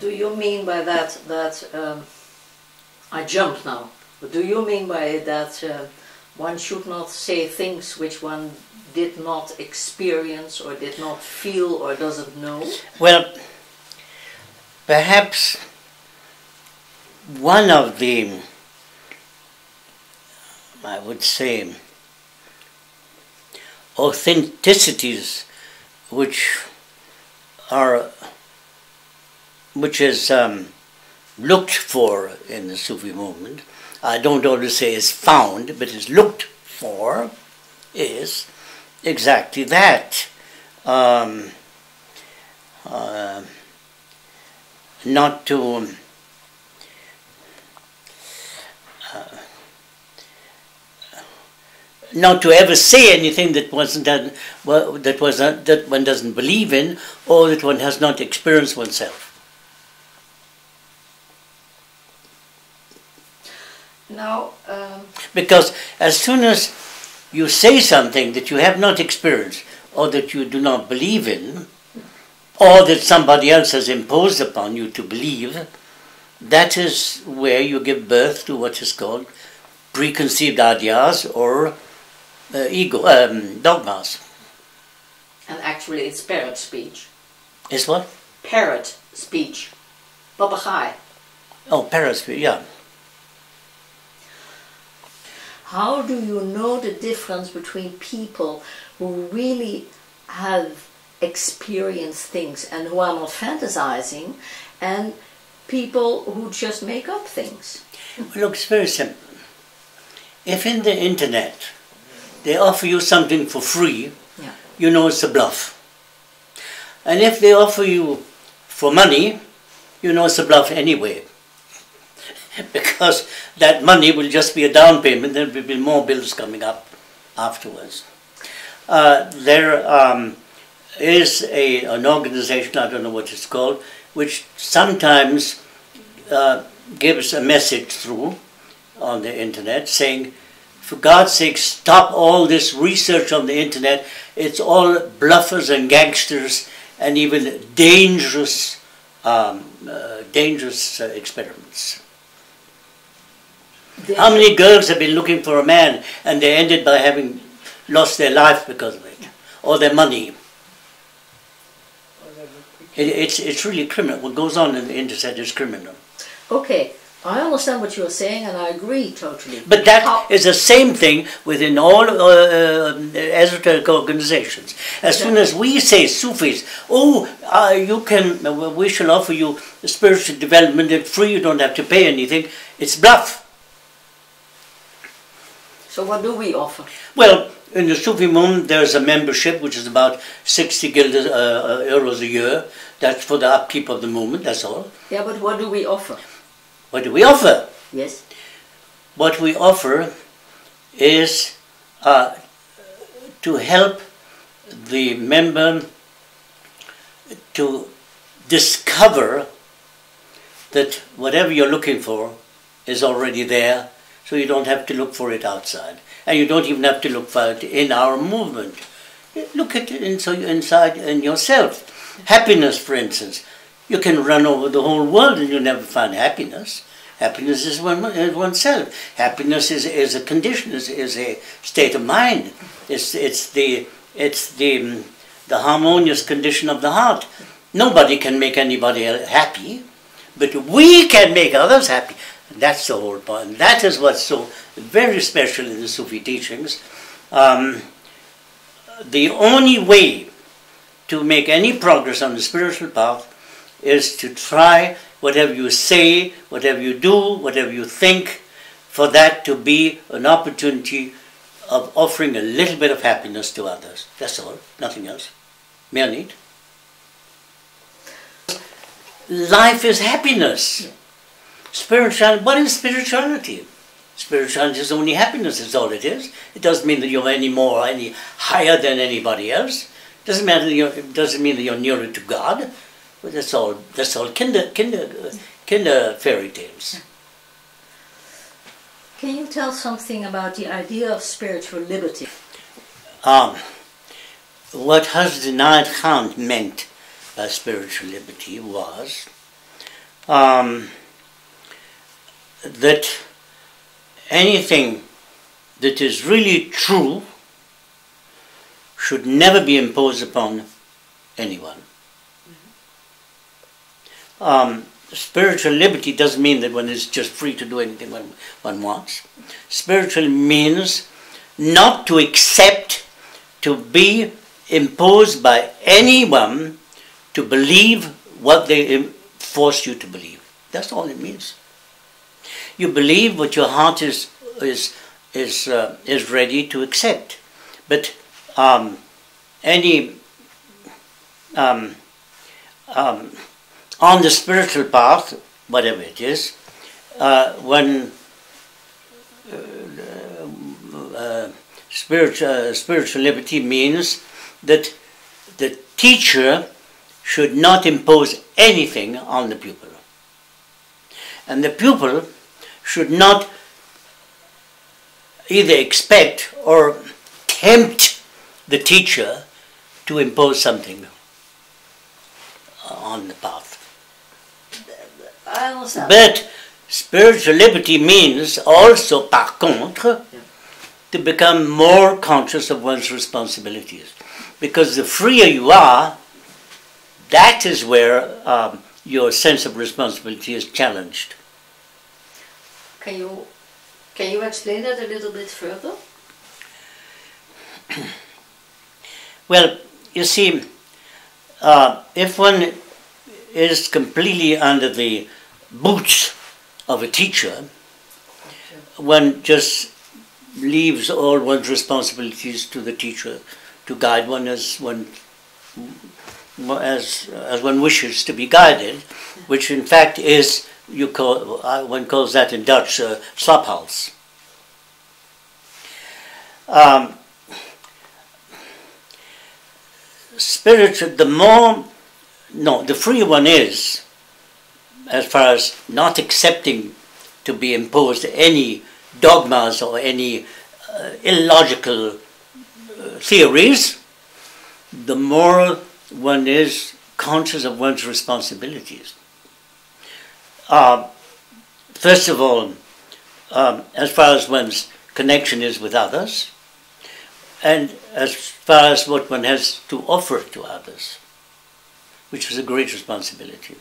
Do you mean by that I jumped now, but do you mean by it that one should not say things which one did not experience or did not feel or doesn't know? Well, perhaps one of the, I would say, authenticities which is looked for in the Sufi movement, I don't always say is found, but is looked for, is exactly that. Not to not to ever say anything that wasn't done, that one doesn't believe in, or that one has not experienced oneself. Now, because as soon as you say something that you have not experienced, or that you do not believe in, or that somebody else has imposed upon you to believe, that is where you give birth to what is called preconceived ideas or dogmas. and actually it's parrot speech. Is what? Parrot speech. Papegaai. Oh, parrot speech, yeah. How do you know the difference between people who really have experienced things and who are not fantasizing, and people who just make up things? Look, it's very simple. If in the internet they offer you something for free, Yeah. you know it's a bluff. And if they offer you for money, you know it's a bluff anyway. Because that money will just be a down payment, there will be more bills coming up afterwards. There is an organization, I don't know what it's called, which sometimes gives a message through on the internet saying, for God's sake, stop all this research on the internet. It's all bluffers and gangsters and even dangerous experiments. How many girls have been looking for a man and they ended by having lost their life because of it, or their money? It's really criminal. What goes on in the internet is criminal. Okay, I understand what you're saying and I agree totally. But that is the same thing within all esoteric organizations. As soon as we say Sufis, we shall offer you spiritual development at free, you don't have to pay anything, it's bluff. So what do we offer? Well, in the Sufi movement there's a membership which is about 60 euros a year. That's for the upkeep of the movement, that's all. Yeah, but what do we offer? What do we offer? Yes. What we offer is to help the member to discover that whatever you're looking for is already there, so you don't have to look for it outside. And you don't even have to look for it in our movement. Look at it inside in yourself. Happiness, for instance. You can run over the whole world and you never find happiness. Happiness is oneself. Happiness is a condition, is a state of mind. It's the harmonious condition of the heart. Nobody can make anybody happy, but we can make others happy. And that's the whole point. That is what's so very special in the Sufi teachings. The only way to make any progress on the spiritual path is to try whatever you say, whatever you do, whatever you think, for that to be an opportunity of offering a little bit of happiness to others. That's all, nothing else. Mere need. Life is happiness. Spirituality, what is spirituality? Spirituality is only happiness, that's all it is. It doesn't mean that you're any more, any higher than anybody else. It doesn't mean that you're nearer to God. But that's all kinder fairy tales. Can you tell something about the idea of spiritual liberty? What Hidayat Inayat-Khan meant by spiritual liberty was that anything that is really true should never be imposed upon anyone. Spiritual liberty doesn't mean that one is just free to do anything one wants. Spiritual means not to accept to be imposed by anyone to believe what they force you to believe. That's all it means. You believe what your heart is ready to accept. But on the spiritual path, whatever it is, spiritual liberty means that the teacher should not impose anything on the pupil. And the pupil should not either expect or tempt the teacher to impose something on the path. I understand. But spiritual liberty means also, par contre, to become more conscious of one's responsibilities. Because the freer you are, that is where your sense of responsibility is challenged. Can you explain that a little bit further? Well, you see, if one is completely under the boots of a teacher, one just leaves all one's responsibilities to the teacher to guide one as one wishes to be guided, which in fact is, one calls that in Dutch slaphals. Spiritual, the freer one is, as far as not accepting to be imposed any dogmas or any illogical theories, the more one is conscious of one's responsibilities. First of all, as far as one's connection is with others, and as far as what one has to offer to others, which is a great responsibility.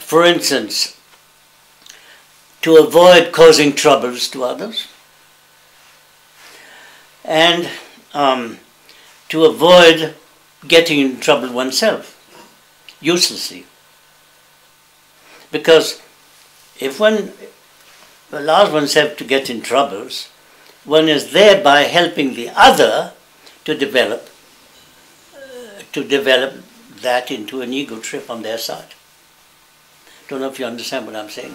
For instance, to avoid causing troubles to others, and to avoid getting in trouble oneself, uselessly. Because if one allows oneself to get in troubles, one is thereby helping the other to develop that into an ego trip on their side. Don't know if you understand what I'm saying.